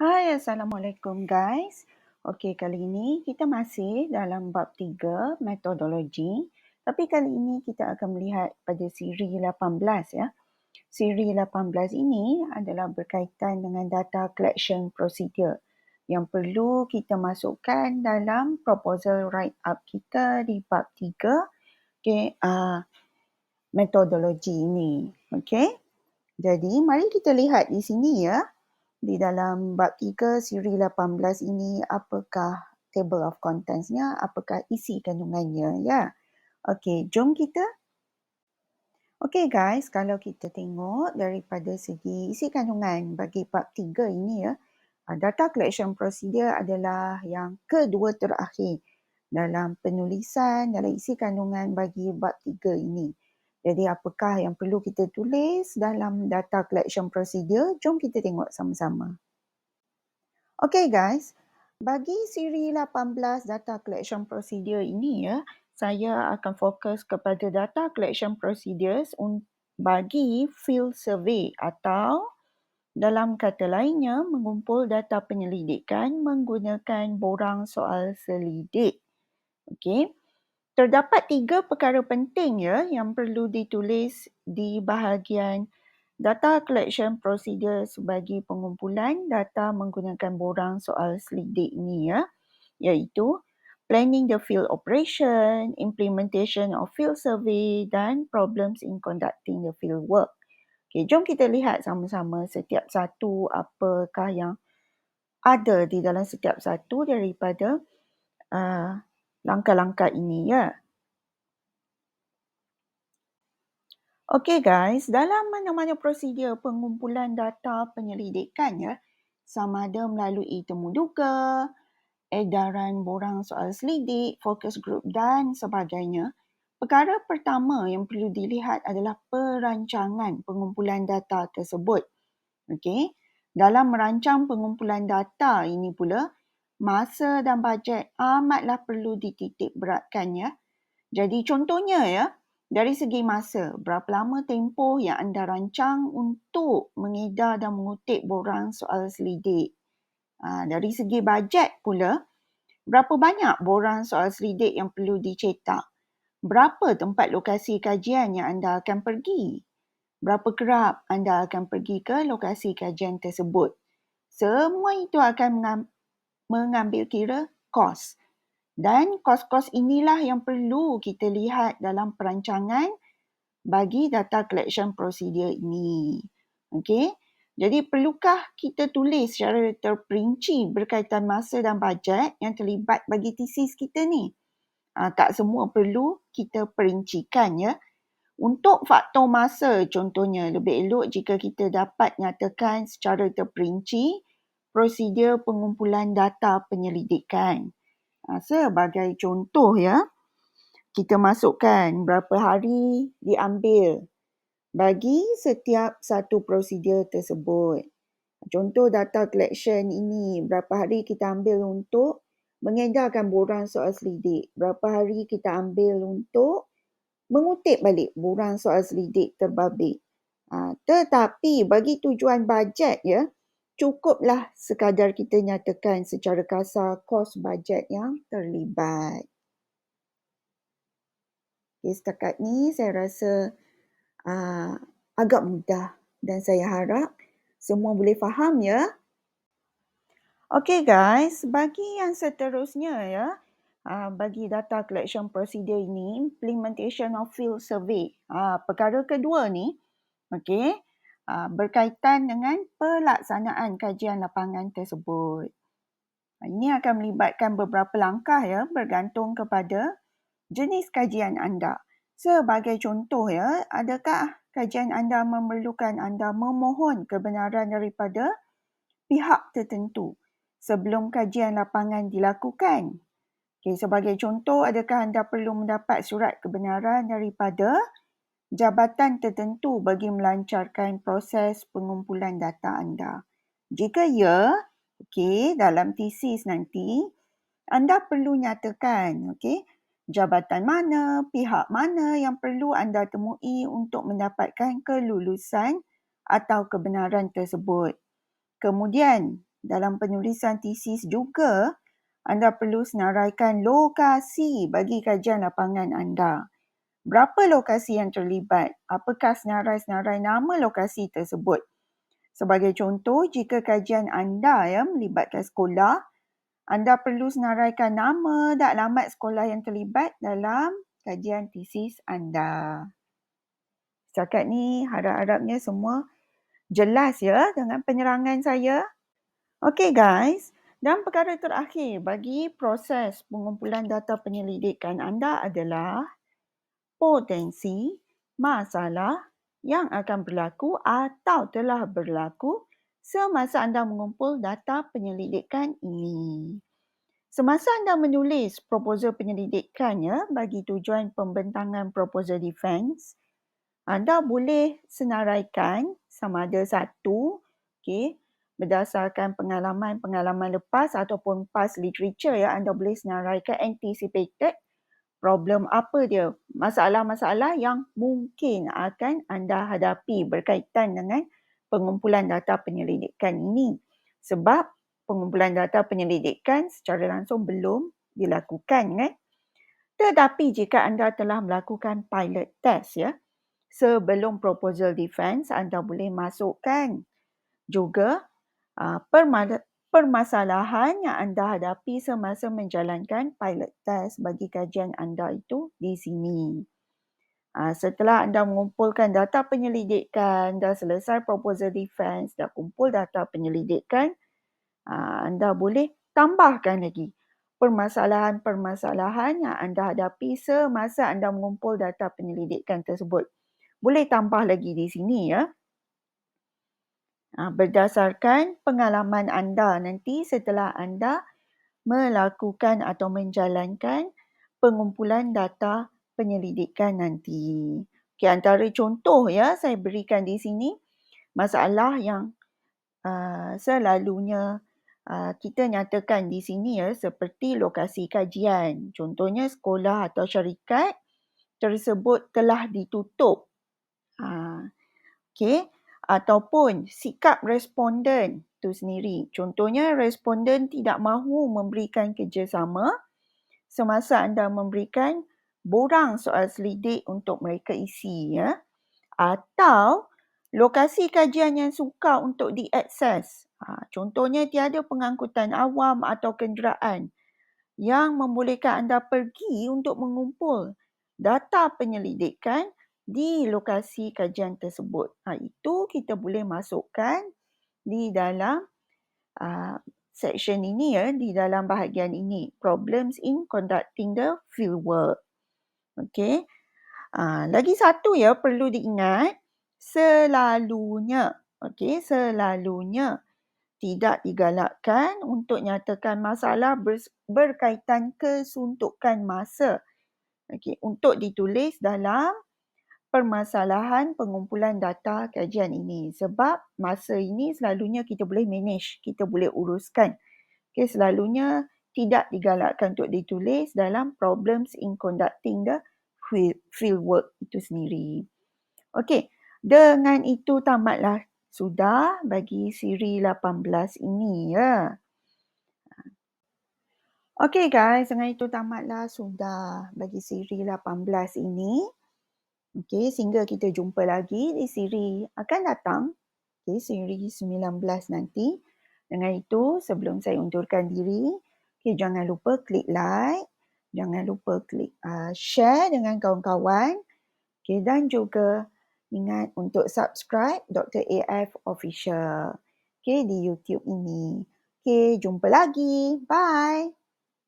Hai, Assalamualaikum guys. Okey, kali ini kita masih dalam bab 3, metodologi. Tapi kali ini kita akan melihat pada siri 18 ya. Siri 18 ini adalah berkaitan dengan data collection procedure yang perlu kita masukkan dalam proposal write-up kita di bab 3, metodologi ini. Okey. Jadi, mari kita lihat di sini ya. Di dalam bab 3 siri 18 ini, apakah table of contents-nya, apakah isi kandungannya ya. Okey, jom kita. Okey guys, kalau kita tengok daripada segi isi kandungan bagi bab 3 ini ya, data collection procedure adalah yang kedua terakhir dalam penulisan dalam isi kandungan bagi bab 3 ini. Jadi apakah yang perlu kita tulis dalam data collection procedure? Jom kita tengok sama-sama. Okay guys, bagi siri 18 data collection procedure ini ya, saya akan fokus kepada data collection procedures bagi field survey atau dalam kata lainnya mengumpul data penyelidikan menggunakan borang soal selidik. Okey. Terdapat 3 perkara penting ya yang perlu ditulis di bahagian data collection procedure sebagai pengumpulan data menggunakan borang soal selidik ini ya, iaitu planning the field operation, implementation of field survey dan problems in conducting the field work. Okay, jom kita lihat sama-sama setiap satu apakah yang ada di dalam setiap satu daripada langkah-langkah ini ya. Okey guys, dalam mana-mana prosedur pengumpulan data penyelidikan ya, sama ada melalui temu duga, edaran borang soal selidik, focus group dan sebagainya, perkara pertama yang perlu dilihat adalah perancangan pengumpulan data tersebut. Okey, dalam merancang pengumpulan data ini pula, masa dan bajet amatlah perlu dititik beratkan ya. Jadi contohnya ya, dari segi masa, berapa lama tempoh yang anda rancang untuk mengedar dan mengutip borang soal selidik. Dari segi bajet pula, berapa banyak borang soal selidik yang perlu dicetak? Berapa tempat lokasi kajian yang anda akan pergi? Berapa kerap anda akan pergi ke lokasi kajian tersebut? Semua itu akan mengambil kira kos. Dan kos-kos inilah yang perlu kita lihat dalam perancangan bagi data collection procedure ini. Okey. Jadi perlukah kita tulis secara terperinci berkaitan masa dan bajet yang terlibat bagi tesis kita ni? Tak semua perlu kita perincikan ya. Untuk faktor masa contohnya, lebih elok jika kita dapat nyatakan secara terperinci prosedur pengumpulan data penyelidikan. Sebagai contoh ya, kita masukkan berapa hari diambil bagi setiap satu prosedur tersebut. Contoh data collection ini, berapa hari kita ambil untuk mengedarkan borang soal selidik, berapa hari kita ambil untuk mengutip balik borang soal selidik terbabit. Tetapi bagi tujuan bajet ya, cukuplah sekadar kita nyatakan secara kasar kos bajet yang terlibat. Okay, setakat ni saya rasa agak mudah dan saya harap semua boleh faham ya. Okay guys, bagi yang seterusnya ya, bagi data collection procedure ini, implementation of field survey. Perkara kedua ni, okay, berkaitan dengan pelaksanaan kajian lapangan tersebut. Ini akan melibatkan beberapa langkah ya, bergantung kepada jenis kajian anda. Sebagai contoh ya, adakah kajian anda memerlukan anda memohon kebenaran daripada pihak tertentu sebelum kajian lapangan dilakukan? Okay, sebagai contoh, adakah anda perlu mendapat surat kebenaran daripada jabatan tertentu bagi melancarkan proses pengumpulan data anda? Jika ya, okay, dalam tesis nanti, anda perlu nyatakan, okay, jabatan mana, pihak mana yang perlu anda temui untuk mendapatkan kelulusan atau kebenaran tersebut. Kemudian, dalam penulisan tesis juga, anda perlu senaraikan lokasi bagi kajian lapangan anda. Berapa lokasi yang terlibat? Apakah senarai-senarai nama lokasi tersebut? Sebagai contoh, jika kajian anda melibatkan sekolah, anda perlu senaraikan nama dan alamat sekolah yang terlibat dalam kajian tesis anda. Setakat ni harap-harapnya semua jelas dengan penerangan saya. Okey guys, dan perkara terakhir bagi proses pengumpulan data penyelidikan anda adalah potensi masalah yang akan berlaku atau telah berlaku semasa anda mengumpul data penyelidikan ini. Semasa anda menulis proposal penyelidikan bagi tujuan pembentangan proposal defense, anda boleh senaraikan sama ada satu, berdasarkan pengalaman-pengalaman lepas ataupun past literature anda boleh senaraikan anticipated problem apa dia, masalah-masalah yang mungkin akan anda hadapi berkaitan dengan pengumpulan data penyelidikan ini. Sebab pengumpulan data penyelidikan secara langsung belum dilakukan Tetapi jika anda telah melakukan pilot test sebelum proposal defense, anda boleh masukkan juga permasalahan yang anda hadapi semasa menjalankan pilot test bagi kajian anda itu di sini. Setelah anda mengumpulkan data penyelidikan, dah selesai proposal defense, dah kumpul data penyelidikan, anda boleh tambahkan lagi permasalahan-permasalahan yang anda hadapi semasa anda mengumpul data penyelidikan tersebut. Boleh tambah lagi di sini berdasarkan pengalaman anda nanti setelah anda melakukan atau menjalankan pengumpulan data penyelidikan nanti. Antara contoh saya berikan di sini masalah yang selalunya kita nyatakan di sini seperti lokasi kajian. Contohnya sekolah atau syarikat tersebut telah ditutup. Ataupun sikap responden itu sendiri. Contohnya responden tidak mahu memberikan kerjasama semasa anda memberikan borang soal selidik untuk mereka isi Atau lokasi kajian yang sukar untuk diakses. Contohnya tiada pengangkutan awam atau kenderaan yang membolehkan anda pergi untuk mengumpul data penyelidikan di lokasi kajian tersebut. Itu kita boleh masukkan di dalam section ini di dalam bahagian ini. Problems in conducting the fieldwork. Okey. Lagi satu perlu diingat, selalunya tidak digalakkan untuk nyatakan masalah berkaitan kesuntukan masa untuk ditulis dalam permasalahan pengumpulan data kajian ini. Sebab masa ini selalunya kita boleh manage, kita boleh uruskan. Selalunya tidak digalakkan untuk ditulis dalam problems in conducting the fieldwork itu sendiri. Okey, dengan itu tamatlah sudah bagi siri 18 ini Okey guys, dengan itu tamatlah sudah bagi siri 18 ini. Okey, sehingga kita jumpa lagi di siri akan datang. Siri 19 nanti. Dengan itu, sebelum saya undurkan diri, jangan lupa klik like, jangan lupa klik share dengan kawan-kawan. Dan juga ingat untuk subscribe Dr. AF Official di YouTube ini. Jumpa lagi. Bye.